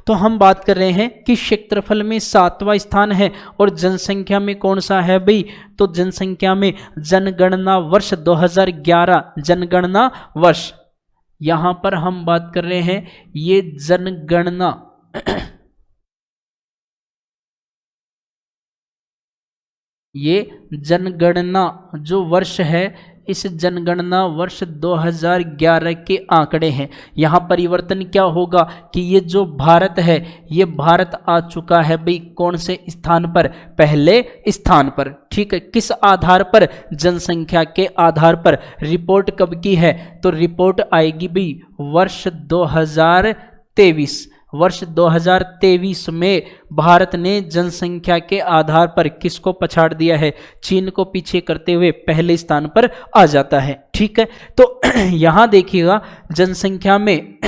तो हम बात कर रहे हैं कि क्षेत्रफल में 7वां स्थान है और जनसंख्या में कौन सा है भाई, तो जनसंख्या में जनगणना वर्ष 2011, जनगणना वर्ष, यहां पर हम बात कर रहे हैं ये जनगणना ये जनगणना जो वर्ष है, इस जनगणना वर्ष 2011 के आंकड़े हैं। यहाँ परिवर्तन क्या होगा कि ये जो भारत है, ये भारत आ चुका है भाई कौन से स्थान पर, पहले स्थान पर। ठीक है, किस आधार पर, जनसंख्या के आधार पर। रिपोर्ट कब की है, तो रिपोर्ट आएगी भाई वर्ष 2023। वर्ष 2023 में भारत ने जनसंख्या के आधार पर किसको पछाड़ दिया है, चीन को पीछे करते हुए पहले स्थान पर आ जाता है। ठीक है, तो यहां देखिएगा जनसंख्या में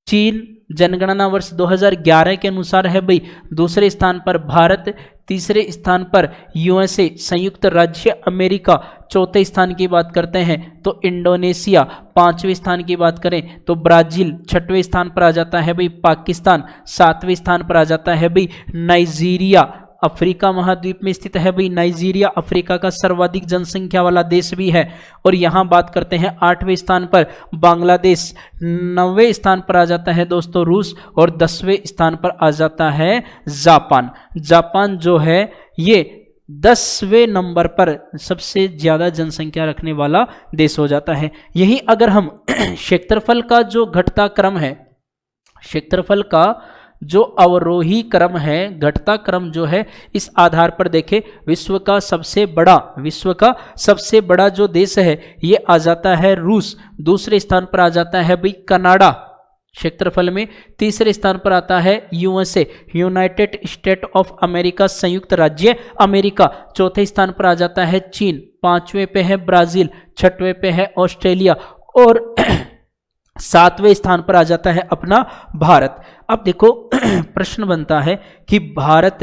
चीन जनगणना वर्ष 2011 के अनुसार है भाई दूसरे स्थान पर भारत, तीसरे स्थान पर यूएसए संयुक्त राज्य अमेरिका, चौथे स्थान की बात करते हैं तो इंडोनेशिया, पांचवें स्थान की बात करें तो ब्राजील, छठवें स्थान पर आ जाता है भाई पाकिस्तान, सातवें स्थान पर आ जाता है भाई नाइजीरिया, अफ्रीका महाद्वीप में स्थित है भाई नाइजीरिया, अफ्रीका का सर्वाधिक जनसंख्या वाला देश भी है। और यहां बात करते हैं 8वें स्थान पर बांग्लादेश, 9वें स्थान पर आ जाता है दोस्तों रूस और 10वें स्थान पर आ जाता है जापान। जापान जो है ये 10वें नंबर पर सबसे ज्यादा जनसंख्या रखने वाला देश हो जाता है। यही अगर हम क्षेत्रफल का जो घटता क्रम है, क्षेत्रफल का जो अवरोही क्रम है, घटता क्रम जो है, इस आधार पर देखें विश्व का सबसे बड़ा जो देश है ये आ जाता है रूस, दूसरे स्थान पर आ जाता है भाई कनाडा क्षेत्रफल में, तीसरे स्थान पर आता है USA United state of America संयुक्त राज्य अमेरिका, चौथे स्थान पर आ जाता है चीन, पांचवें पे है ब्राजील, छठवें पे है ऑस्ट्रेलिया और 7वें स्थान पर आ जाता है अपना भारत। अब देखो प्रश्न बनता है कि भारत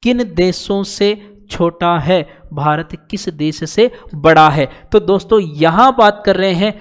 किन देशों से छोटा है, भारत किस देश से बड़ा है। तो दोस्तों यहां बात कर रहे हैं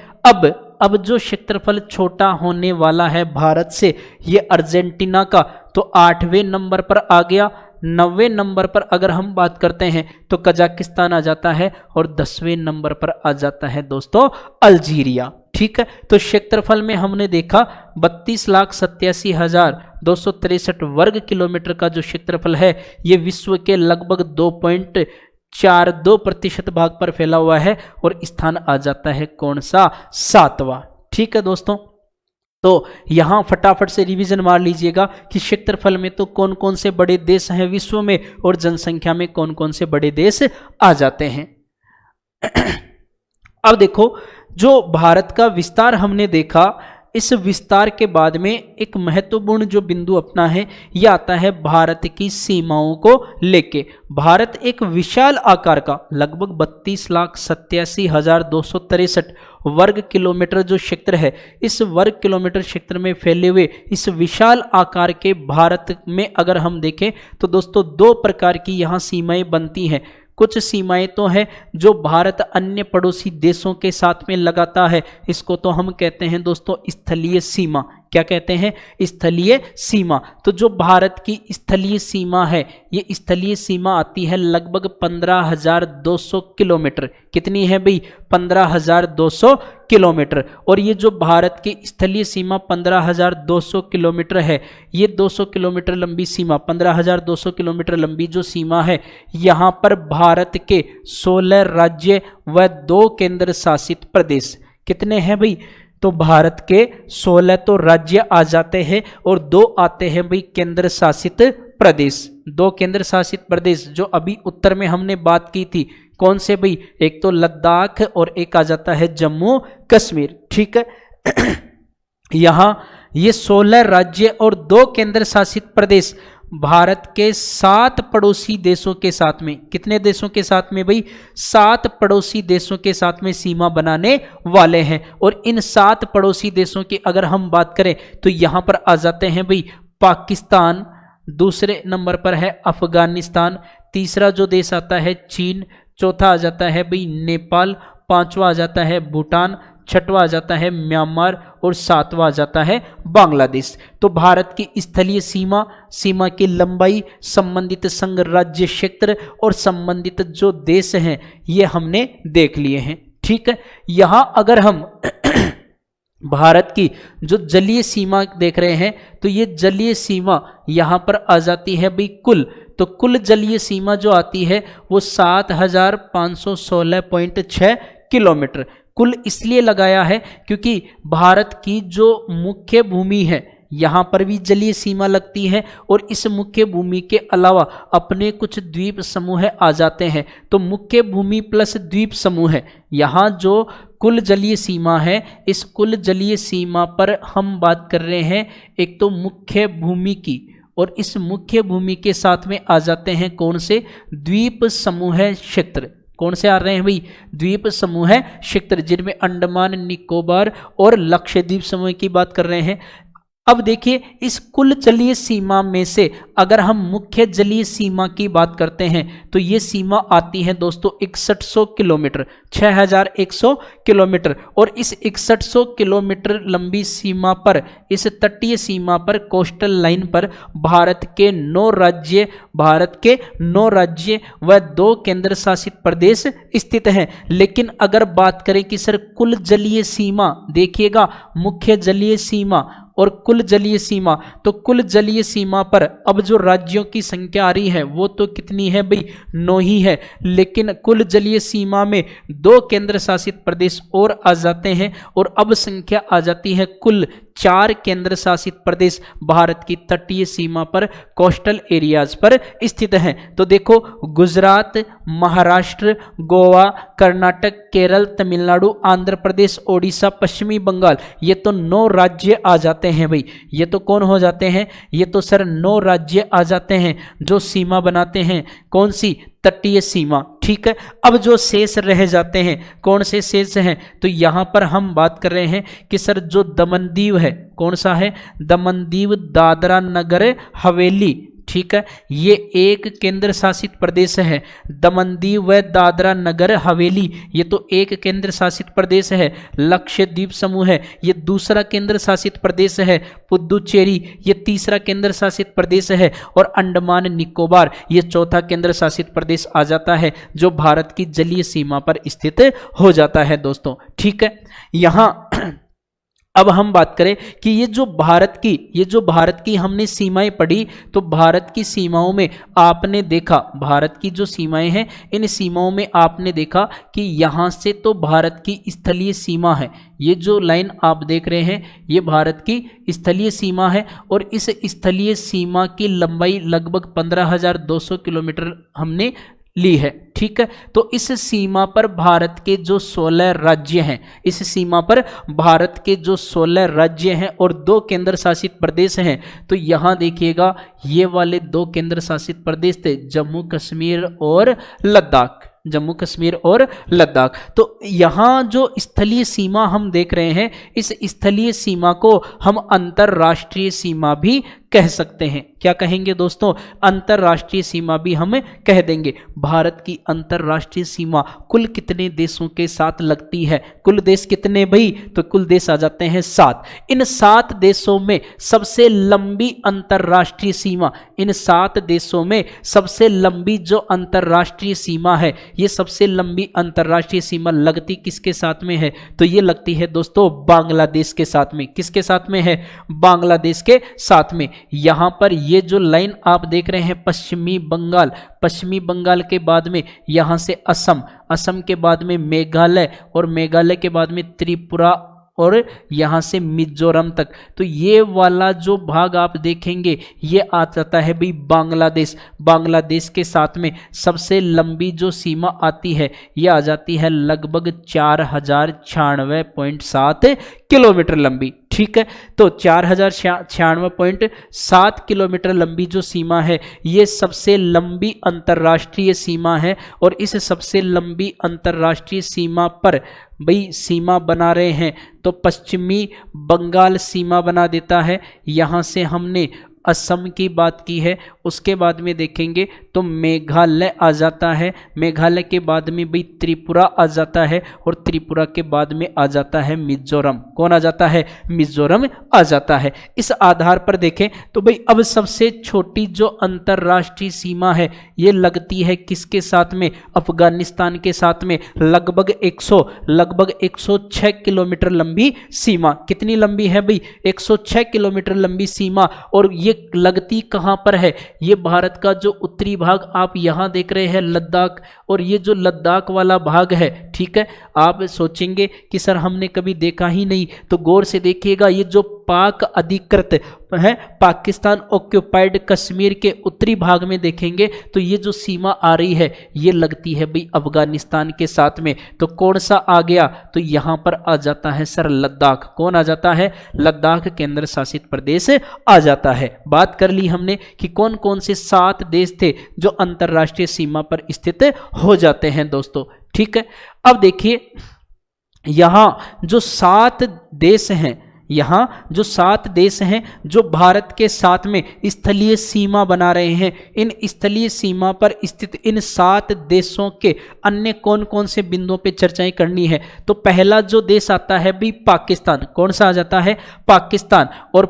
अब जो क्षेत्रफल छोटा होने वाला है भारत से, ये अर्जेंटीना का तो 8वें नंबर पर आ गया। 9वें नंबर पर अगर हम बात करते हैं तो कजाकिस्तान आ जाता है और 10वें नंबर पर आ जाता है दोस्तों अल्जीरिया। ठीक है, तो क्षेत्रफल में हमने देखा 32,87,263 वर्ग किलोमीटर का जो क्षेत्रफल है ये विश्व के लगभग 2.42% भाग पर फैला हुआ है और स्थान आ जाता है कौन सा, 7वां। ठीक है दोस्तों, तो यहां फटाफट से रिवीजन मार लीजिएगा कि क्षेत्रफल में तो कौन कौन से बड़े देश हैं विश्व में और जनसंख्या में कौन कौन से बड़े देश आ जाते हैं। अब देखो जो भारत का विस्तार हमने देखा, इस विस्तार के बाद में एक महत्वपूर्ण जो बिंदु अपना है यह आता है भारत की सीमाओं को लेके। भारत एक विशाल आकार का लगभग 32,87,263 वर्ग किलोमीटर जो क्षेत्र है, इस वर्ग किलोमीटर क्षेत्र में फैले हुए इस विशाल आकार के भारत में अगर हम देखें तो दोस्तों दो प्रकार की यहाँ सीमाएं बनती हैं। कुछ सीमाएं तो है जो भारत अन्य पड़ोसी देशों के साथ में लगाता है, इसको तो हम कहते हैं दोस्तों स्थलीय सीमा। क्या कहते हैं, स्थलीय सीमा। तो जो भारत की स्थलीय सीमा है, ये स्थलीय सीमा आती है लगभग 15,200 किलोमीटर। कितनी है भाई, 15,200 किलोमीटर। और ये जो भारत की स्थलीय सीमा 15,200 किलोमीटर है, ये 200 किलोमीटर लंबी सीमा, 15,200 किलोमीटर लंबी जो सीमा है, यहाँ पर भारत के 16 राज्य व 2 केंद्र शासित प्रदेश कितने हैं भाई, तो भारत के 16 तो राज्य आ जाते हैं और 2 आते हैं भाई केंद्र शासित प्रदेश। 2 केंद्र शासित प्रदेश जो अभी उत्तर में हमने बात की थी, कौन से भाई, एक तो लद्दाख और एक आ जाता है जम्मू कश्मीर। ठीक है, यहां ये 16 राज्य और 2 केंद्र शासित प्रदेश भारत के 7 पड़ोसी देशों के साथ में, कितने देशों के साथ में भाई, 7 पड़ोसी देशों के साथ में सीमा बनाने वाले हैं। और इन 7 पड़ोसी देशों की अगर हम बात करें तो यहां पर आ जाते हैं भाई पाकिस्तान, दूसरे नंबर पर है अफगानिस्तान, तीसरा जो देश आता है चीन, चौथा आ जाता है भाई नेपाल, पांचवा आ जाता है भूटान, छठवां आ जाता है म्यांमार और सातवां आ जाता है बांग्लादेश। तो भारत की स्थलीय सीमा, सीमा की लंबाई, संबंधित संघ राज्य क्षेत्र और संबंधित जो देश हैं ये हमने देख लिए हैं। ठीक है, यहां अगर हम भारत की जो जलीय सीमा देख रहे हैं तो ये जलीय सीमा यहां पर आ जाती है भाई कुल, तो कुल जलीय सीमा जो आती है वो 7516.6 किलोमीटर। कुल इसलिए लगाया है क्योंकि भारत की जो मुख्य भूमि है यहाँ पर भी जलीय सीमा लगती है और इस मुख्य भूमि के अलावा अपने कुछ द्वीप समूह आ जाते हैं। तो मुख्य भूमि प्लस द्वीप समूह, यहाँ जो कुल जलीय सीमा है, इस कुल जलीय सीमा पर हम बात कर रहे हैं एक तो मुख्य भूमि की, और इस मुख्य भूमि के साथ में आ जाते हैं कौन से, द्वीप समूह क्षेत्र। कौन से आ रहे हैं भाई, द्वीप समूह क्षेत्र, जिनमें अंडमान निकोबार और लक्षद्वीप समूह की बात कर रहे हैं। अब देखिए इस कुल जलीय सीमा में से अगर हम मुख्य जलीय सीमा की बात करते हैं तो ये सीमा आती है दोस्तों 6100 किलोमीटर, 6100 किलोमीटर। और इस 6100 किलोमीटर लंबी सीमा पर, इस तटीय सीमा पर, कोस्टल लाइन पर भारत के 9 राज्य व 2 केंद्र शासित प्रदेश स्थित हैं। लेकिन अगर बात करें कि सर कुल जलीय सीमा, देखिएगा मुख्य जलीय सीमा और कुल जलीय सीमा, तो कुल जलीय सीमा पर अब जो राज्यों की संख्या आ रही है वो तो कितनी है भाई, 9 ही है। लेकिन कुल जलीय सीमा में 2 केंद्र शासित प्रदेश और आ जाते हैं और अब संख्या आ जाती है कुल 4 केंद्र शासित प्रदेश भारत की तटीय सीमा पर, कोस्टल एरियाज पर स्थित हैं। तो देखो गुजरात, महाराष्ट्र, गोवा, कर्नाटक, केरल, तमिलनाडु, आंध्र प्रदेश, ओडिशा, पश्चिमी बंगाल, ये तो 9 राज्य आ जाते हैं भाई। ये तो कौन हो जाते हैं, ये तो सर 9 राज्य आ जाते हैं जो सीमा बनाते हैं, कौन सी, तटीय सीमा। ठीक है, अब जो शेष रह जाते हैं, कौन से शेष हैं, तो यहां पर हम बात कर रहे हैं कि सर जो दमनदीव है, कौन सा है, दमनदीव, दादरा नगर हवेली, ठीक है, ये एक केंद्र शासित प्रदेश है। दमनदीव व दादरा नगर हवेली ये तो एक केंद्र शासित प्रदेश है। लक्षद्वीप समूह है, ये दूसरा केंद्र शासित प्रदेश है। पुदुचेरी ये तीसरा केंद्र शासित प्रदेश है। और अंडमान निकोबार ये चौथा केंद्र शासित प्रदेश आ जाता है जो भारत की जलीय सीमा पर स्थित हो जाता है दोस्तों। ठीक है, यहां अब हम बात करें कि ये जो भारत की हमने सीमाएं पढ़ी, तो भारत की सीमाओं में आपने देखा, भारत की जो सीमाएं हैं इन सीमाओं में आपने देखा कि यहाँ से तो भारत की स्थलीय सीमा है। ये जो लाइन आप देख रहे हैं ये भारत की स्थलीय सीमा है और इस स्थलीय सीमा की लंबाई लगभग 15,200 किलोमीटर हमने ली है। ठीक है, तो इस सीमा पर भारत के जो 16 राज्य हैं, इस सीमा पर भारत के जो 16 राज्य हैं और 2 केंद्र शासित प्रदेश हैं, तो यहां देखिएगा ये वाले 2 केंद्र शासित प्रदेश थे, जम्मू कश्मीर और लद्दाख, जम्मू कश्मीर और लद्दाख। तो यहाँ जो स्थलीय सीमा हम देख रहे हैं, इस स्थलीय सीमा को हम अंतरराष्ट्रीय सीमा भी कह सकते हैं। क्या कहेंगे दोस्तों, अंतरराष्ट्रीय सीमा भी हम कह देंगे। भारत की अंतरराष्ट्रीय सीमा कुल कितने देशों के साथ लगती है, कुल देश कितने भाई, तो कुल देश आ जाते हैं 7। इन 7 देशों में सबसे लंबी अंतरराष्ट्रीय सीमा, इन 7 देशों में सबसे लंबी जो अंतरराष्ट्रीय सीमा है, ये सबसे लंबी अंतरराष्ट्रीय सीमा लगती किसके साथ में है, तो ये लगती है दोस्तों बांग्लादेश के साथ में। किसके साथ में है, बांग्लादेश के साथ में। यहां पर ये जो लाइन आप देख रहे हैं पश्चिमी बंगाल, पश्चिमी बंगाल के बाद में यहां से असम, असम के बाद में मेघालय और मेघालय के बाद में त्रिपुरा और यहाँ से मिजोरम तक, तो ये वाला जो भाग आप देखेंगे ये आ जाता है भाई बांग्लादेश। बांग्लादेश के साथ में सबसे लंबी जो सीमा आती है ये आ जाती है लगभग 4096.7 किलोमीटर लंबी। ठीक है, तो 4096.7 किलोमीटर लंबी जो सीमा है ये सबसे लंबी अंतर्राष्ट्रीय सीमा है। और इस सबसे लंबी अंतर्राष्ट्रीय सीमा पर भाई सीमा बना रहे हैं तो पश्चिमी बंगाल सीमा बना देता है। यहाँ से हमने असम की बात की है, उसके बाद में देखेंगे तो मेघालय आ जाता है, मेघालय के बाद में भाई त्रिपुरा आ जाता है, और त्रिपुरा के बाद में आ जाता है मिजोरम। कौन आ जाता है? मिजोरम आ जाता है। इस आधार पर देखें तो भाई अब सबसे छोटी जो अंतरराष्ट्रीय सीमा है ये लगती है किसके साथ में? अफगानिस्तान के साथ में। लगभग 106 किलोमीटर लंबी सीमा। कितनी लंबी है भाई? 106 किलोमीटर लंबी सीमा। और ये लगती कहां पर है? ये भारत का जो उत्तरी भाग आप यहां देख रहे हैं लद्दाख, और ये जो लद्दाख वाला भाग है, ठीक है, आप सोचेंगे कि सर हमने कभी देखा ही नहीं, तो गौर से देखिएगा ये जो पाक अधिकृत है, पाकिस्तान ऑक्यूपाइड कश्मीर के उत्तरी भाग में देखेंगे तो ये जो सीमा आ रही है ये लगती है भाई अफगानिस्तान के साथ में। तो कौन सा आ गया? तो यहां पर आ जाता है सर लद्दाख। कौन आ जाता है? लद्दाख केंद्र शासित प्रदेश आ जाता है। बात कर ली हमने कि कौन कौन से 7 देश थे जो अंतरराष्ट्रीय सीमा पर स्थित हो जाते हैं दोस्तों, ठीक है। अब देखिए यहां जो 7 देश हैं, यहां जो 7 देश हैं जो भारत के साथ में स्थलीय सीमा बना रहे हैं, इन स्थलीय सीमा पर स्थित इन 7 देशों के अन्य कौन कौन से बिंदुओं पे चर्चाएं करनी है। तो पहला जो देश आता है भी पाकिस्तान। कौन सा आ जाता है? पाकिस्तान। और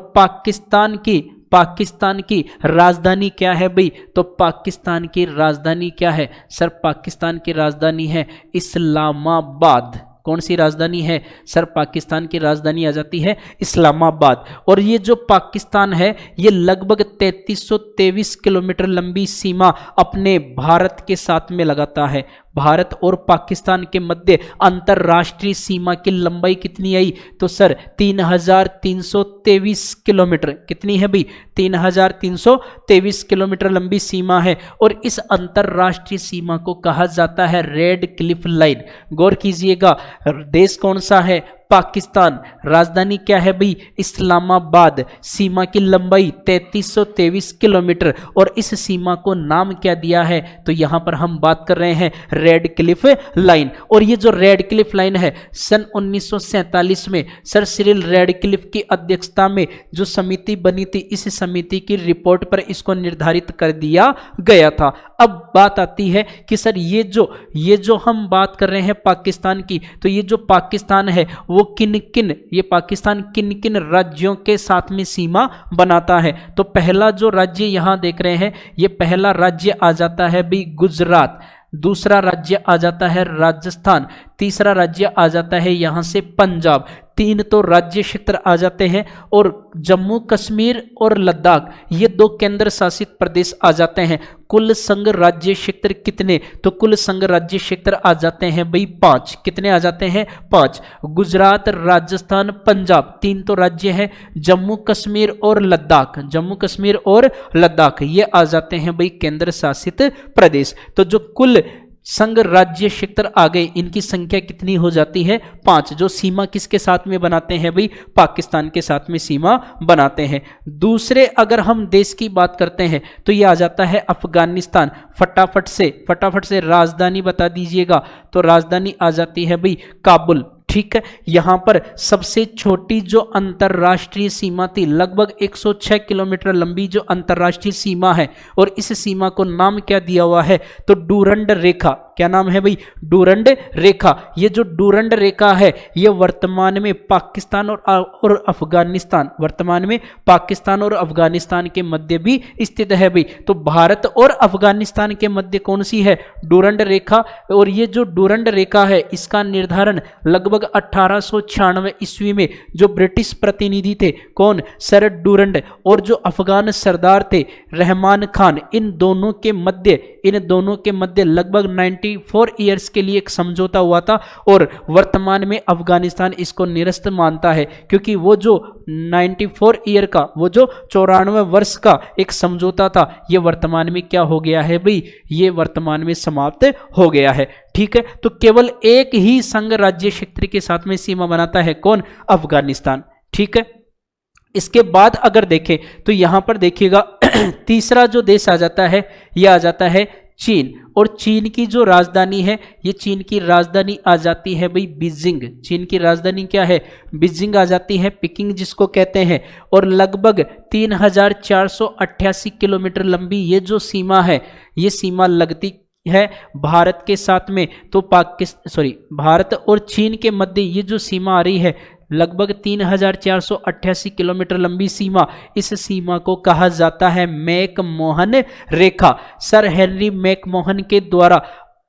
पाकिस्तान की राजधानी क्या है भाई? तो पाकिस्तान की राजधानी क्या है सर? पाकिस्तान की राजधानी है इस्लामाबाद। कौन सी राजधानी है सर? पाकिस्तान की राजधानी आ जाती है इस्लामाबाद। और ये जो पाकिस्तान है ये लगभग 3323 किलोमीटर लंबी सीमा अपने भारत के साथ में लगाता है। भारत और पाकिस्तान के मध्य अंतरराष्ट्रीय सीमा की लंबाई कितनी आई? तो सर 3323 किलोमीटर। कितनी है भाई? 3323 किलोमीटर लंबी सीमा है। और इस अंतरराष्ट्रीय सीमा को कहा जाता है रेड क्लिफ लाइन। गौर कीजिएगा, देश कौन सा है? पाकिस्तान। राजधानी क्या है भाई? इस्लामाबाद। सीमा की लंबाई 3323 किलोमीटर। और इस सीमा को नाम क्या दिया है? तो यहां पर हम बात कर रहे हैं रेड क्लिफ लाइन। और ये जो रेड क्लिफ लाइन है सन 1947 में सर सिरिल रेडक्लिफ की अध्यक्षता में जो समिति बनी थी, इस समिति की रिपोर्ट पर इसको निर्धारित कर दिया गया था। अब बात आती है कि सर ये जो हम बात कर रहे हैं पाकिस्तान की, तो ये जो पाकिस्तान है वो पाकिस्तान किन किन राज्यों के साथ में सीमा बनाता है? तो पहला जो राज्य यहां देख रहे हैं, ये पहला राज्य आ जाता है भी गुजरात। दूसरा राज्य आ जाता है राजस्थान। तीसरा राज्य आ जाता है यहां से पंजाब। 3 तो राज्य क्षेत्र आ जाते हैं। और जम्मू कश्मीर और लद्दाख ये 2 केंद्र शासित प्रदेश आ जाते हैं। कुल संघ राज्य क्षेत्र कितने? तो कुल संघ राज्य क्षेत्र आ जाते हैं भाई 5। कितने आ जाते हैं? 5। गुजरात, राजस्थान, पंजाब 3 तो राज्य है। जम्मू कश्मीर और लद्दाख ये आ जाते हैं भाई केंद्र शासित प्रदेश। तो जो कुल संघ राज्य क्षेत्र आ गए, इनकी संख्या कितनी हो जाती है? 5। जो सीमा किसके साथ में बनाते हैं भाई? पाकिस्तान के साथ में सीमा बनाते हैं। दूसरे अगर हम देश की बात करते हैं तो ये आ जाता है अफगानिस्तान। फटाफट से राजधानी बता दीजिएगा। तो राजधानी आ जाती है भाई काबुल। ठीक है, यहां पर सबसे छोटी जो अंतरराष्ट्रीय सीमा थी, लगभग 106 किलोमीटर लंबी जो अंतरराष्ट्रीय सीमा है, और इस सीमा को नाम क्या दिया हुआ है? तो डूरंड रेखा। क्या नाम है भाई? डूरंड रेखा। ये जो डूरंड रेखा है ये वर्तमान में पाकिस्तान और अफगानिस्तान के मध्य भी स्थित है भाई। तो भारत और अफगानिस्तान के मध्य कौन सी है? डूरंड रेखा। और ये जो डूरंड रेखा है इसका निर्धारण लगभग 1896 ईस्वी में जो ब्रिटिश प्रतिनिधि थे, कौन? सर डूरंड, और जो अफगान सरदार थे रहमान खान, इन दोनों के मध्य लगभग 94 ईयर्स के लिए एक समझौता हुआ था। और वर्तमान में अफगानिस्तान इसको निरस्त मानता है, क्योंकि वो जो 94 ईयर का, वो जो 94 वर्ष का एक समझौता था, ये वर्तमान में क्या हो गया है भाई? ये वर्तमान में समाप्त हो गया है। ठीक है, तो केवल एक ही संघ राज्य क्षेत्र के साथ में सीमा बनाता है, कौन? अफगानिस्तान। ठीक है, इसके बाद अगर देखें तो यहां पर देखिएगा तीसरा जो देश आ जाता है, यह आ जाता है चीन। और चीन की जो राजधानी है, ये चीन की राजधानी आ जाती है भाई बीजिंग। चीन की राजधानी क्या है? बीजिंग आ जाती है, पिकिंग जिसको कहते हैं। और लगभग 3488 किलोमीटर लंबी ये जो सीमा है, ये सीमा लगती है भारत के साथ में। तो भारत और चीन के मध्य ये जो सीमा आ रही है, लगभग 3488 किलोमीटर लंबी सीमा, इस सीमा को कहा जाता है मैकमोहन रेखा। सर हेनरी मैकमोहन के द्वारा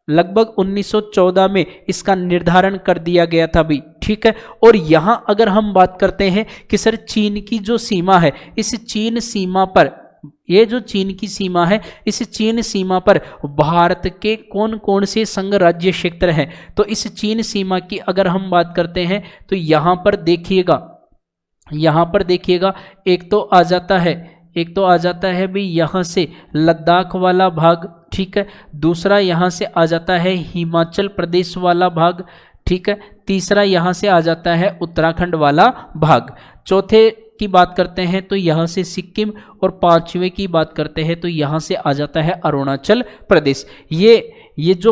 लगभग 1914 में इसका निर्धारण कर दिया गया था भी, ठीक है। और यहां अगर हम बात करते हैं कि सर चीन की जो सीमा है, इस चीन सीमा पर, ये जो चीन की सीमा है, इस चीन सीमा पर भारत के कौन कौन से संघ राज्य क्षेत्र हैं, तो इस चीन सीमा की अगर हम बात करते हैं तो यहां पर देखिएगा एक तो आ जाता है भी यहां से लद्दाख वाला भाग, ठीक है। दूसरा यहां से आ जाता है हिमाचल प्रदेश वाला भाग, ठीक है। तीसरा यहां से आ जाता है उत्तराखंड वाला भाग। चौथे की बात करते हैं तो यहां से सिक्किम, और पांचवें की बात करते हैं तो यहां से आ जाता है अरुणाचल प्रदेश। ये जो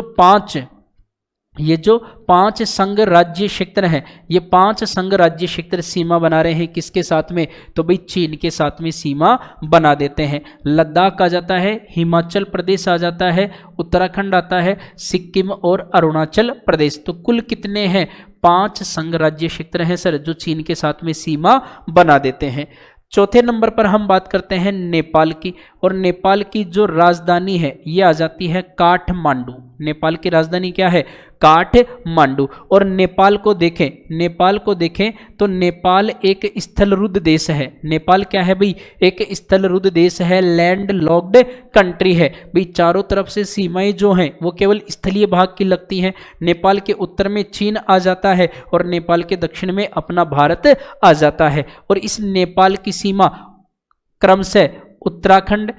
पांच संघ राज्य क्षेत्र हैं, ये पांच संघ राज्य क्षेत्र सीमा बना रहे हैं किसके साथ में? तो भाई चीन के साथ में सीमा बना देते हैं। लद्दाख आ जाता है, हिमाचल प्रदेश आ जाता है, उत्तराखंड आता है, सिक्किम और अरुणाचल प्रदेश। तो कुल कितने हैं? 5 संघ राज्य क्षेत्र हैं सर, जो चीन के साथ में सीमा बना देते हैं। चौथे नंबर पर हम बात करते हैं नेपाल की, और नेपाल की जो राजधानी है ये आ जाती है काठमांडू। नेपाल की राजधानी क्या है? काठमांडू। और नेपाल को देखें तो नेपाल एक स्थलरुद्ध देश है। नेपाल क्या है भाई? एक स्थलरुद्ध देश है, लैंड लॉक्ड कंट्री है भाई। चारों तरफ से सीमाएं जो हैं वो केवल स्थलीय भाग की लगती हैं। नेपाल के उत्तर में चीन आ जाता है और नेपाल के दक्षिण में अपना भारत आ जाता है। और इस नेपाल की सीमा क्रमशः उत्तराखंड,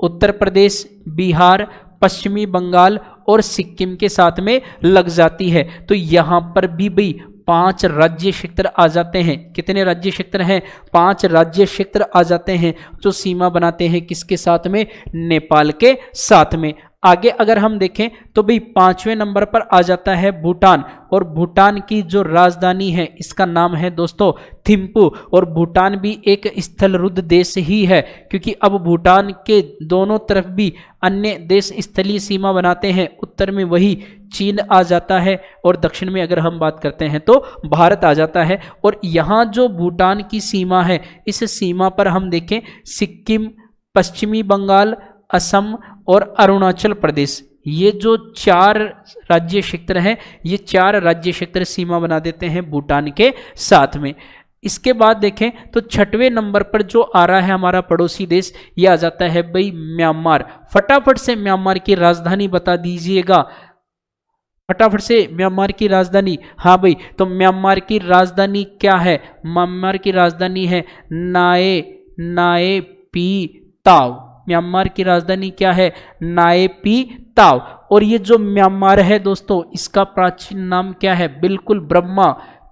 उत्तर प्रदेश, बिहार, पश्चिमी बंगाल और सिक्किम के साथ में लग जाती है। तो यहां पर भी भाई 5 राज्य क्षेत्र आ जाते हैं। कितने राज्य क्षेत्र हैं? 5 राज्य क्षेत्र आ जाते हैं जो सीमा बनाते हैं किसके साथ में? नेपाल के साथ में। आगे अगर हम देखें तो भाई 5वें नंबर पर आ जाता है भूटान, और भूटान की जो राजधानी है इसका नाम है दोस्तों थिम्पू। और भूटान भी एक स्थलरुद्ध देश ही है, क्योंकि अब भूटान के दोनों तरफ भी अन्य देश स्थलीय सीमा बनाते हैं। उत्तर में वही चीन आ जाता है और दक्षिण में अगर हम बात करते हैं तो भारत आ जाता है। और यहाँ जो भूटान की सीमा है, इस सीमा पर हम देखें सिक्किम, पश्चिमी बंगाल, असम और अरुणाचल प्रदेश, ये जो 4 राज्य क्षेत्र हैं, ये 4 राज्य क्षेत्र सीमा बना देते हैं भूटान के साथ में। इसके बाद देखें तो 6वें नंबर पर जो आ रहा है हमारा पड़ोसी देश, ये आ जाता है भाई म्यांमार। फटाफट से म्यांमार की राजधानी बता दीजिएगा, फटाफट से म्यांमार की राजधानी। हाँ भाई, तो म्यांमार की राजधानी क्या है? म्यांमार की राजधानी है नाए पी ताव। म्यांमार की राजधानी क्या है? नाए पी ताव। और ये जो म्यांमार है दोस्तों, इसका प्राचीन नाम क्या है? बिल्कुल ब्रह्मा।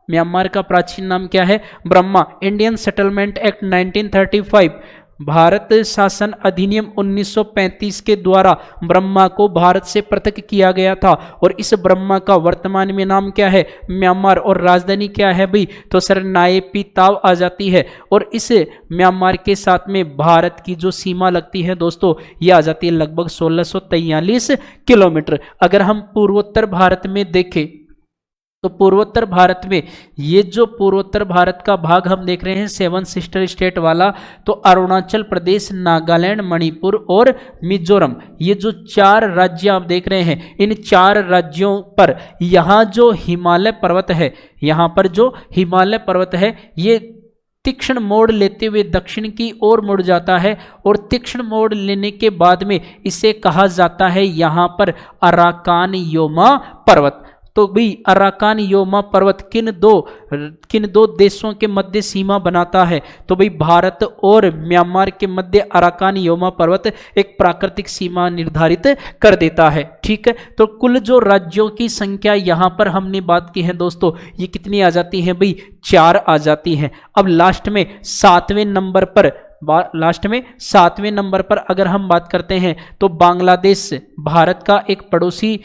म्यांमार का प्राचीन नाम क्या है? Brahma. Indian settlement act 1935, Bharat शासन अधिनियम 1935 के द्वारा ब्रह्मा को भारत से पृथक किया गया था। और इस ब्रह्मा का वर्तमान में नाम क्या है? म्यांमार। और राजधानी क्या है भाई? तो सर नाए पी ताव आ जाती है। और इस म्यांमार के साथ में भारत की जो सीमा लगती है दोस्तों, ये आ जाती है लगभग 1643 किलोमीटर। अगर हम पूर्वोत्तर भारत में देखें तो पूर्वोत्तर भारत में, ये जो पूर्वोत्तर भारत का भाग हम देख रहे हैं 7 सिस्टर स्टेट वाला, तो अरुणाचल प्रदेश, नागालैंड, मणिपुर और मिजोरम, ये जो 4 राज्य आप देख रहे हैं, इन 4 राज्यों पर यहाँ जो हिमालय पर्वत है, यहाँ पर जो हिमालय पर्वत है, ये तीक्ष्ण मोड़ लेते हुए दक्षिण की ओर मुड़ जाता है। और तीक्ष्ण मोड़ लेने के बाद में इसे कहा जाता है यहाँ पर अराकान योमा पर्वत। तो भाई अराकान योमा पर्वत किन दो देशों के मध्य सीमा बनाता है? तो भाई भारत और म्यांमार के मध्य अराकान योमा पर्वत एक प्राकृतिक सीमा निर्धारित कर देता है, ठीक है। तो कुल जो राज्यों की संख्या यहां पर हमने बात की है दोस्तों, ये कितनी आ जाती है भाई? 4 आ जाती हैं। अब लास्ट में 7वें नंबर पर लास्ट में 7वें नंबर पर अगर हम बात करते हैं तो बांग्लादेश भारत का एक पड़ोसी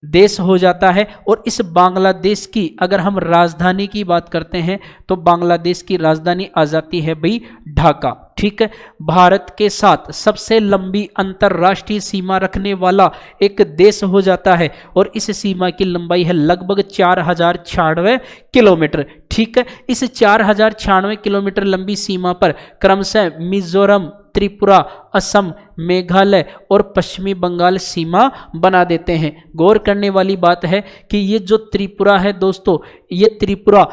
देश हो जाता है। और इस बांग्लादेश की अगर हम राजधानी की बात करते हैं तो बांग्लादेश की राजधानी आ जाती है भाई ढाका। ठीक है, भारत के साथ सबसे लंबी अंतरराष्ट्रीय सीमा रखने वाला एक देश हो जाता है और इस सीमा की लंबाई है लगभग 4096 किलोमीटर। ठीक है, इस 4096 किलोमीटर लंबी सीमा पर क्रमशः मिजोरम, त्रिपुरा, असम, मेघालय और पश्चिमी बंगाल सीमा बना देते हैं। गौर करने वाली बात है कि ये जो त्रिपुरा है दोस्तों, ये त्रिपुरा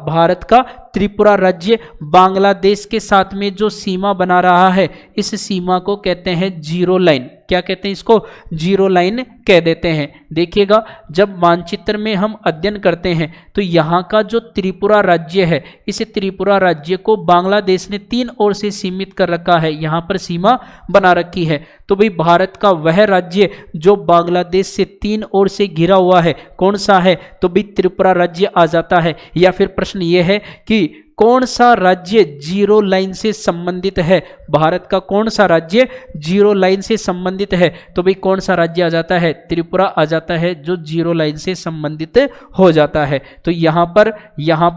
भारत का त्रिपुरा राज्य बांग्लादेश के साथ में जो सीमा बना रहा है, इस सीमा को कहते हैं जीरो लाइन। क्या कहते हैं इसको? जीरो लाइन कह देते हैं। देखिएगा, जब मानचित्र में हम अध्ययन करते हैं तो यहाँ का जो त्रिपुरा राज्य है, इस त्रिपुरा राज्य को बांग्लादेश ने 3 ओर से सीमित कर रखा है, यहाँ पर सीमा बना रखी है। तो भाई भारत का वह राज्य जो बांग्लादेश से 3 ओर से घिरा हुआ है, कौन सा है? तो भाई त्रिपुरा राज्य आ जाता है। या फिर प्रश्न ये है कि कौन सा राज्य जीरो लाइन से संबंधित है? भारत का कौन सा राज्य जीरो लाइन से संबंधित है? तो भाई कौन सा राज्य आ जाता है? त्रिपुरा आ जाता है, जो जीरो लाइन से संबंधित हो जाता है। तो यहाँ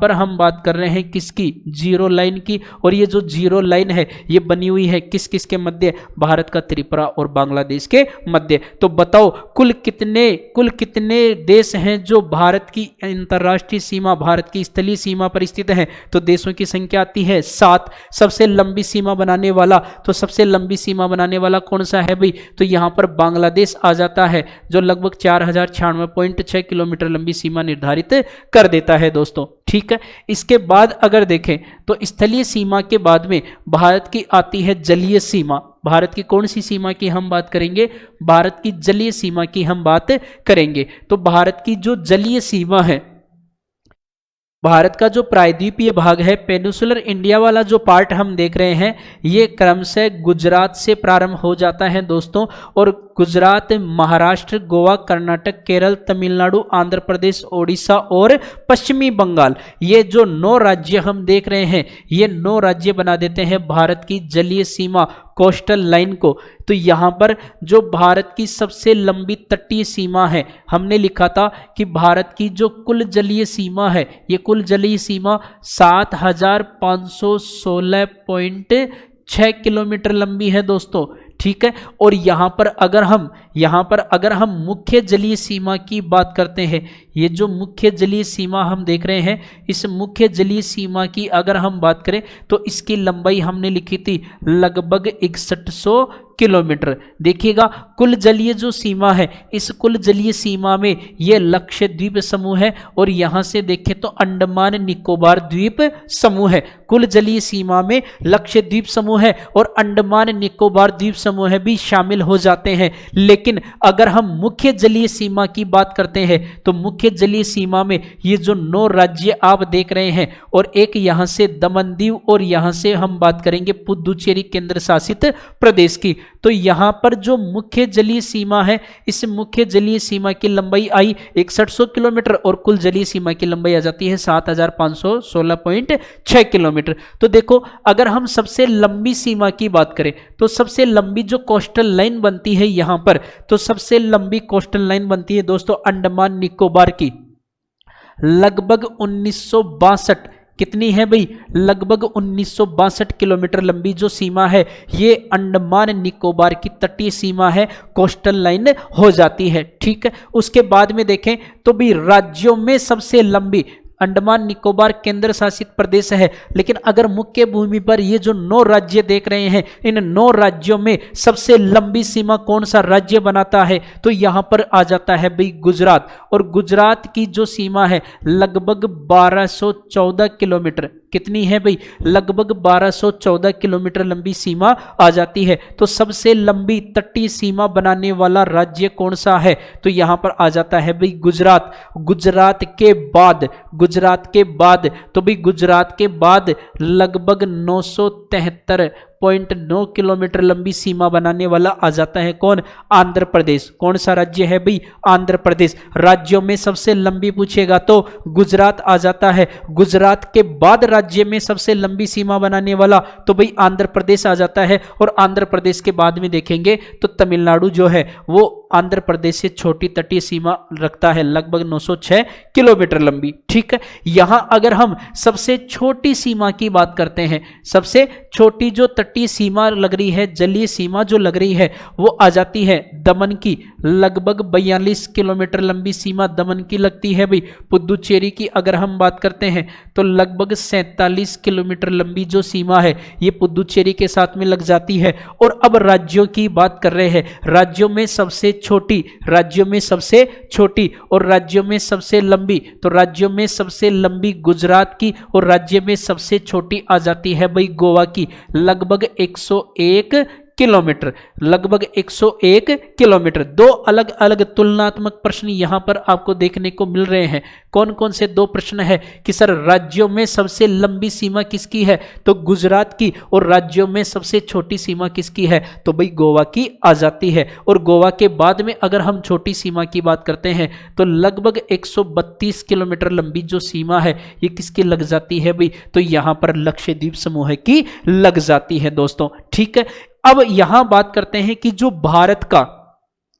पर हम बात कर रहे हैं किसकी? जीरो लाइन की। और ये जो जीरो लाइन है ये बनी हुई है किस किस के मध्य? भारत का त्रिपुरा और बांग्लादेश के मध्य। तो बताओ कुल कितने देश हैं जो भारत की अंतरराष्ट्रीय सीमा, भारत की स्थलीय सीमा पर स्थित हैं? तो देशों की संख्या आती है 7। सबसे लंबी सीमा बनाने वाला, तो सबसे लंबी सीमा बनाने वाला कौन सा है भाई? तो यहां पर बांग्लादेश आ जाता है, जो लगभग 4096.6 किलोमीटर लंबी सीमा निर्धारित कर देता है दोस्तों। ठीक है, इसके बाद अगर देखें तो स्थलीय सीमा के बाद में भारत की आती है जलीय सीमा। भारत की कौन सी सीमा की हम बात करेंगे? भारत की जलीय सीमा की हम बात करेंगे। तो भारत की जो जलीय सीमा है, भारत का जो प्रायद्वीपीय भाग है, पेनिनसुलर इंडिया वाला जो पार्ट हम देख रहे हैं, ये क्रमशः गुजरात से प्रारंभ हो जाता है दोस्तों। और गुजरात, महाराष्ट्र, गोवा, कर्नाटक, केरल, तमिलनाडु, आंध्र प्रदेश, ओडिशा और पश्चिमी बंगाल, ये जो 9 राज्य हम देख रहे हैं, ये 9 राज्य बना देते हैं भारत की जलीय सीमा, कोस्टल लाइन को। तो यहाँ पर जो भारत की सबसे लंबी तटीय सीमा है, हमने लिखा था कि भारत की जो कुल जलीय सीमा है, ये कुल जलीय सीमा 7516.6 किलोमीटर लंबी है दोस्तों। ठीक है, और यहाँ पर अगर हम मुख्य जलीय सीमा की बात करते हैं, ये जो मुख्य जलीय सीमा हम देख रहे हैं, इस मुख्य जलीय सीमा की अगर हम बात करें तो इसकी लंबाई हमने लिखी थी लगभग 6100 किलोमीटर। देखिएगा, कुल जलीय जो सीमा है, इस कुल जलीय सीमा में ये लक्षद्वीप समूह है और यहां से देखें तो अंडमान निकोबार द्वीप समूह है। कुल जलीय सीमा में लक्षद्वीप समूह है और अंडमान निकोबार द्वीप समूह भी शामिल हो जाते हैं। लेकिन अगर हम मुख्य जलीय सीमा की बात करते हैं तो मुख्य जलीय सीमा में ये जो 9 राज्य आप देख रहे हैं, और एक यहां से दमन दीव, और यहां से हम बात करेंगे पुदुचेरी केंद्र शासित प्रदेश की। तो यहां पर जो मुख्य जलीय सीमा है, इस मुख्य जलीय सीमा की लंबाई आई 6100 किलोमीटर और कुल जलीय सीमा की लंबाई आ जाती है 7516.6 किलोमीटर। तो देखो, अगर हम सबसे लंबी सीमा की बात करें तो सबसे लंबी जो कोस्टल लाइन बनती है यहां पर, तो सबसे लंबी कोस्टल लाइन बनती है दोस्तों अंडमान निकोबार की, लगभग 1962। कितनी है भाई? लगभग 1962 किलोमीटर लंबी जो सीमा है, ये अंडमान निकोबार की तटीय सीमा है, कोस्टल लाइन हो जाती है। ठीक है, उसके बाद में देखें तो भी राज्यों में सबसे लंबी अंडमान निकोबार केंद्र शासित प्रदेश है। लेकिन अगर मुख्य भूमि पर ये जो 9 राज्य देख रहे हैं, इन 9 राज्यों में सबसे लंबी सीमा कौन सा राज्य बनाता है? तो यहां पर आ जाता है भाई गुजरात। और गुजरात की जो सीमा है लगभग 1214 किलोमीटर। कितनी है भाई? लगभग 1214 किलोमीटर लंबी सीमा आ जाती है। तो सबसे लंबी तटीय सीमा बनाने वाला राज्य कौन सा है? तो यहां पर आ जाता है भाई गुजरात। गुजरात के बाद तो भाई गुजरात के बाद लगभग 1.9 किलोमीटर लंबी सीमा बनाने वाला आ जाता है कौन? आंध्र प्रदेश। कौन सा राज्य है भाई? आंध्र प्रदेश। राज्यों में सबसे लंबी पूछेगा तो गुजरात आ जाता है। गुजरात के बाद राज्य में सबसे लंबी सीमा बनाने वाला तो भाई आंध्र प्रदेश आ जाता है। और आंध्र प्रदेश के बाद में देखेंगे तो तमिलनाडु जो है वो आंध्र प्रदेश से छोटी तटीय सीमा रखता है, लगभग 906 किलोमीटर लंबी। ठीक है, यहां अगर हम सबसे छोटी सीमा की बात करते हैं, सबसे छोटी जो तटीय सीमा लग रही है, जलीय सीमा जो लग रही है वो आ जाती है दमन की, लगभग 42 किलोमीटर लंबी सीमा दमन की लगती है भाई। पुदुचेरी की अगर हम बात करते हैं तो लगभग 47 किलोमीटर लंबी जो सीमा है ये पुदुचेरी के साथ में लग जाती है। और अब राज्यों की बात कर रहे हैं, राज्यों में सबसे छोटी, राज्यों में सबसे छोटी और राज्यों में सबसे लंबी, तो राज्यों में सबसे लंबी गुजरात की और राज्य में सबसे छोटी आ जाती है भाई गोवा की, लगभग 101 किलोमीटर, लगभग 101 किलोमीटर। दो अलग अलग तुलनात्मक प्रश्न यहां पर आपको देखने को मिल रहे हैं। कौन कौन से दो प्रश्न है कि सर राज्यों में सबसे लंबी सीमा किसकी है? तो गुजरात की। और राज्यों में सबसे छोटी सीमा किसकी है? तो भाई गोवा की आ जाती है। और गोवा के बाद में अगर हम छोटी सीमा की बात करते हैं तो लगभग 132 किलोमीटर लंबी जो सीमा है ये किसकी लग जाती है भाई? तो यहां पर लक्षद्वीप समूह की लग जाती है दोस्तों। ठीक है, अब यहां बात करते हैं कि जो भारत का,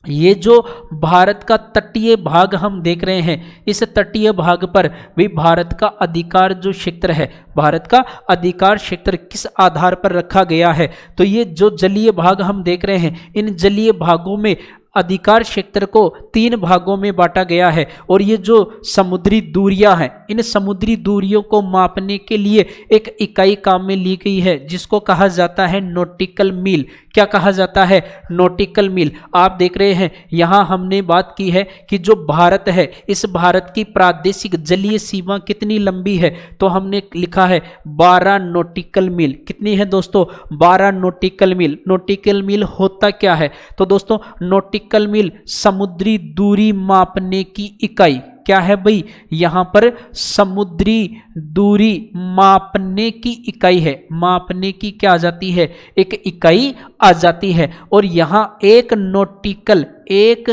ये जो भारत का तटीय भाग हम देख रहे हैं, इस तटीय भाग पर भी भारत का अधिकार जो क्षेत्र है, भारत का अधिकार क्षेत्र किस आधार पर रखा गया है? तो ये जो जलीय भाग हम देख रहे हैं, इन जलीय भागों में अधिकार क्षेत्र को 3 भागों में बांटा गया है। और ये जो समुद्री दूरियां हैं, इन समुद्री दूरियों को मापने के लिए एक इकाई काम में ली गई है जिसको कहा जाता है नॉटिकल मील। क्या कहा जाता है? नॉटिकल मील। आप देख रहे हैं यहां हमने बात की है कि जो भारत है, इस भारत की प्रादेशिक जलीय सीमा कितनी लंबी है? तो हमने लिखा है 12 नॉटिकल मील। कितनी है दोस्तों? 12 नॉटिकल मील। नॉटिकल मील होता क्या है? तो दोस्तों नॉटिकल मील समुद्री दूरी मापने की इकाई क्या है भाई? यहां पर समुद्री दूरी मापने की इकाई है। मापने की क्या आ जाती है? एक इकाई आ जाती है। और यहां एक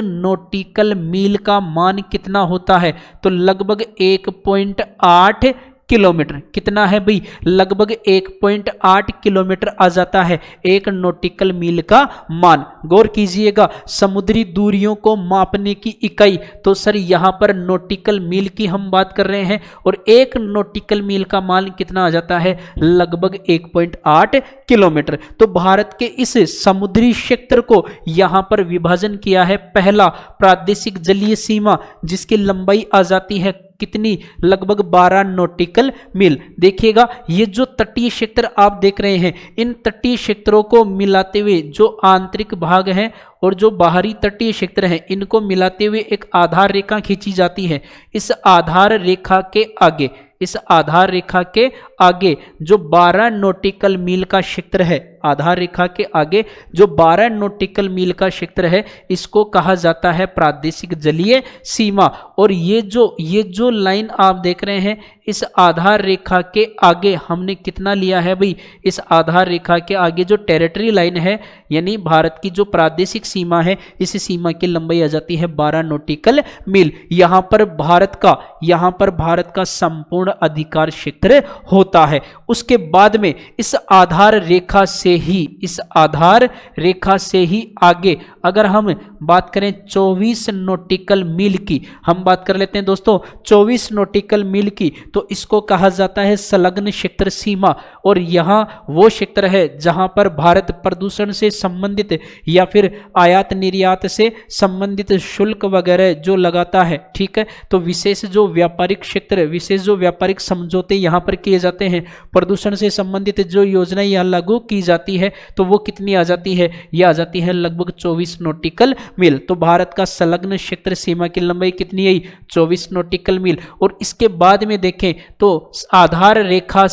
नॉटिकल मील का मान कितना होता है? तो लगभग 1.8 किलोमीटर। कितना है भाई? लगभग 1.8 किलोमीटर आ जाता है एक नॉटिकल मील का मान। गौर कीजिएगा, समुद्री दूरियों को मापने की इकाई, तो सर यहां पर नॉटिकल मील की हम बात कर रहे हैं। और एक नॉटिकल मील का मान कितना आ जाता है? लगभग 1.8 किलोमीटर। तो भारत के इस समुद्री क्षेत्र को यहां पर विभाजन किया है पहला प्रादेशिक जलीय सीमा, जिसकी लंबाई आ जाती है कितनी? लगभग 12 नॉटिकल मील। देखिएगा ये जो तटीय क्षेत्र आप देख रहे हैं, इन तटीय क्षेत्रों को मिलाते हुए जो आंतरिक भाग है और जो बाहरी तटीय क्षेत्र है, इनको मिलाते हुए एक आधार रेखा खींची जाती है। इस आधार रेखा के आगे, इस आधार रेखा के आगे जो 12 नॉटिकल मील का क्षेत्र है, आधार रेखा के आगे जो 12 नॉटिकल मील का क्षेत्र है, इसको कहा जाता है प्रादेशिक जलीय सीमा। और ये जो लाइन आप देख रहे हैं, इस आधार रेखा के आगे हमने कितना लिया है भाई? इस आधार रेखा के आगे जो टेरिटरी लाइन है, यानी भारत की जो प्रादेशिक सीमा है, इस सीमा की लंबाई आ जाती है 12 नॉटिकल मील। यहां पर भारत का संपूर्ण अधिकार क्षेत्र होता है। उसके बाद में इस आधार रेखा से ही आगे अगर हम बात करें 24 नॉटिकल मील की, हम बात कर लेते हैं दोस्तों 24 नॉटिकल मील की, तो इसको कहा जाता है संलग्न क्षेत्र सीमा। और यहां वो क्षेत्र है जहां पर भारत प्रदूषण से संबंधित या फिर आयात निर्यात से संबंधित शुल्क वगैरह जो लगाता है। ठीक है, तो विशेष जो व्यापारिक समझौते यहां पर किए जाते हैं, प्रदूषण से संबंधित जो योजना यहां लागू की जाती है, तो वो कितनी आ जाती है? यह आ जाती है लगभग 24 नॉटिकल मील। तो भारत का संलग्न क्षेत्र सीमा की लंबाई कितनी है? 24 नॉटिकल मील। और इसके बाद में देखें तो आधार रेखा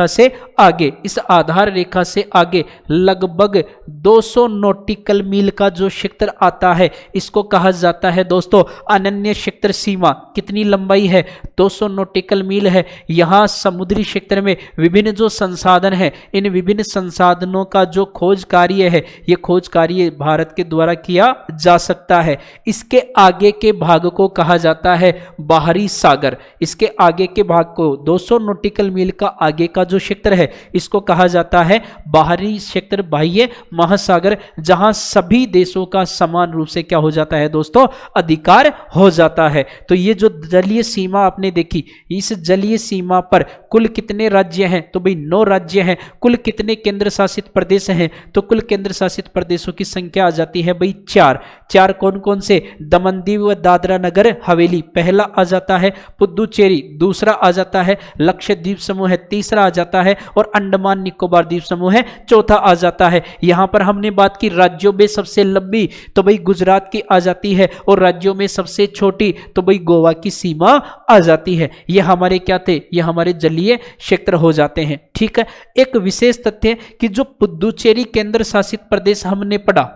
से आगे, इस आधार रेखा से आगे लगभग 200 नॉटिकल मील का जो क्षेत्र आता है इसको कहा जाता है दोस्तों अनन्य क्षेत्र सीमा। कितनी लंबाई है? 200 नॉटिकल मील है। यहाँ समुद्री क्षेत्र में विभिन्न जो संसाधन है, इन विभिन्न संसाधनों का जो खोज कार्य है, ये खोज कार्य भारत के द्वारा किया जा सकता है। इसके आगे के भाग को कहा जाता है बाहरी सागर। इसके आगे के भाग को 200 नॉटिकल मील का आगे का जो क्षेत्र है इसको कहा जाता है बाहरी क्षेत्र, बाह्य महासागर, जहां सभी देशों का समान रूप से क्या हो जाता है दोस्तों? अधिकार हो जाता है। तो ये जो जलीय सीमा आपने देखी, इस जलीय सीमा पर कुल कितने राज्य हैं? तो भाई 9 राज्य हैं। कुल कितने केंद्र शासित प्रदेश हैं? तो कुल केंद्र शासित प्रदेशों की संख्या आ जाती है भाई 4। कौन कौन से? दमन दीव व दादरा नगर हवेली पहला आ जाता है, पुदुचेरी दूसरा आ जाता है, लक्षद्वीप समूह है तीसरा आ जाता है, और अंडमान निकोबार द्वीप समूह है चौथा आ जाता है। यहां पर हमने बात की राज्यों में सबसे लंबी, तो भाई गुजरात की आ जाती है, और राज्यों में सबसे छोटी तो भाई गोवा की सीमा आ जाती है। ये हमारे क्या थे? ये हमारे जलीय क्षेत्र हो जाते हैं। ठीक है, एक विशेष तथ्य कि जो पुदुचेरी केंद्र शासित प्रदेश हमने पढ़ा,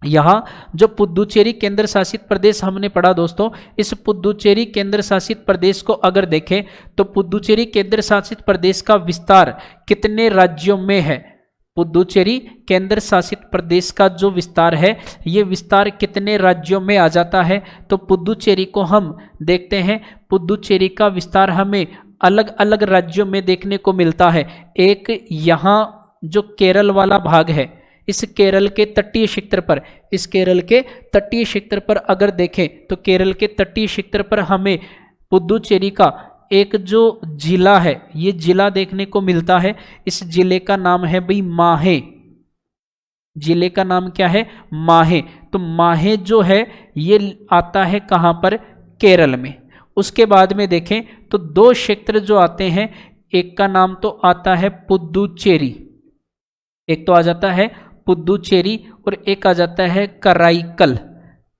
यहां जो पुदुचेरी केंद्र शासित प्रदेश हमने पढ़ा दोस्तों, इस पुदुचेरी केंद्र शासित प्रदेश को अगर देखें तो पुदुचेरी केंद्र शासित प्रदेश का विस्तार कितने राज्यों में है? पुदुचेरी केंद्र शासित प्रदेश का जो विस्तार है, ये विस्तार कितने राज्यों में आ जाता है? तो पुदुचेरी को हम देखते हैं, पुदुचेरी का विस्तार हमें अलग अलग राज्यों में देखने को मिलता है। एक यहाँ जो केरल वाला भाग है, इस केरल के तटीय क्षेत्र पर, इस केरल के तटीय क्षेत्र पर अगर देखें तो केरल के तटीय क्षेत्र पर हमें पुदुचेरी का एक जो जिला है, ये जिला देखने को मिलता है। इस जिले का नाम है भाई माहे। जिले का नाम क्या है? माहे। तो माहे जो है ये आता है कहां पर? केरल में। उसके बाद में देखें तो 2 क्षेत्र जो आते हैं, एक का नाम तो आता है पुदुचेरी, एक तो आ जाता है पुदुचेरी, और एक आ जाता है कराईकल।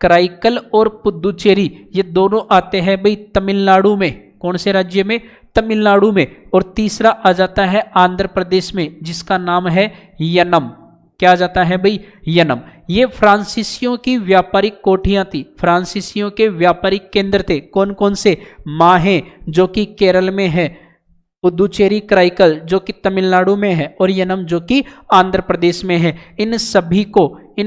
कराईकल और पुदुचेरी ये दोनों आते हैं भाई तमिलनाडु में। कौन से राज्य में? तमिलनाडु में। और तीसरा आ जाता है आंध्र प्रदेश में, जिसका नाम है यनम। क्या आ जाता है भाई? यनम। ये फ्रांसीसियों की व्यापारिक कोठियां थी, फ्रांसीसियों के व्यापारिक केंद्र थे। कौन कौन से? माहे जो कि केरल में है, पुदुचेरी कराईकल जो कि तमिलनाडु में है, और यनम जो कि आंध्र प्रदेश में है। इन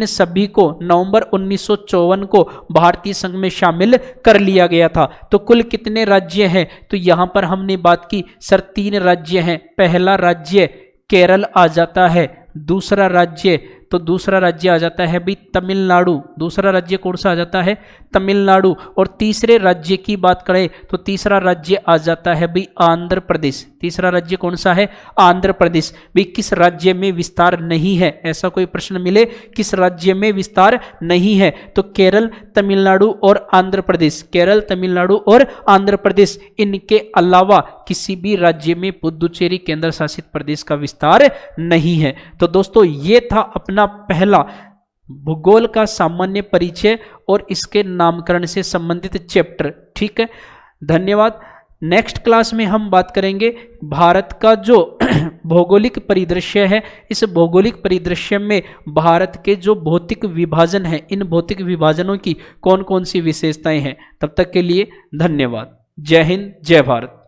सभी को नवंबर 1954 को भारतीय संघ में शामिल कर लिया गया था। तो कुल कितने राज्य हैं? तो यहां पर हमने बात की सर 3 राज्य हैं। पहला राज्य केरल आ जाता है, दूसरा राज्य आ जाता है भाई तमिलनाडु। दूसरा राज्य कौन सा आ जाता है? तमिलनाडु। और तीसरे राज्य की बात करें तो तीसरा राज्य आ जाता है भाई आंध्र प्रदेश। तीसरा राज्य कौन सा है? आंध्र प्रदेश। भाई किस राज्य में विस्तार नहीं है? ऐसा कोई प्रश्न मिले किस राज्य में विस्तार नहीं है, तो केरल, तमिलनाडु और आंध्र प्रदेश। केरल, तमिलनाडु और आंध्र प्रदेश, इनके अलावा किसी भी राज्य में पुदुचेरी केंद्र शासित प्रदेश का विस्तार नहीं है। तो दोस्तों ये था अपना पहला भूगोल का सामान्य परिचय और इसके नामकरण से संबंधित चैप्टर। ठीक है, धन्यवाद। नेक्स्ट क्लास में हम बात करेंगे भारत का जो भौगोलिक परिदृश्य है, इस भौगोलिक परिदृश्य में भारत के जो भौतिक विभाजन है, इन भौतिक विभाजनों की कौन कौन सी विशेषताएं हैं। तब तक के लिए धन्यवाद। जय हिंद, जय भारत।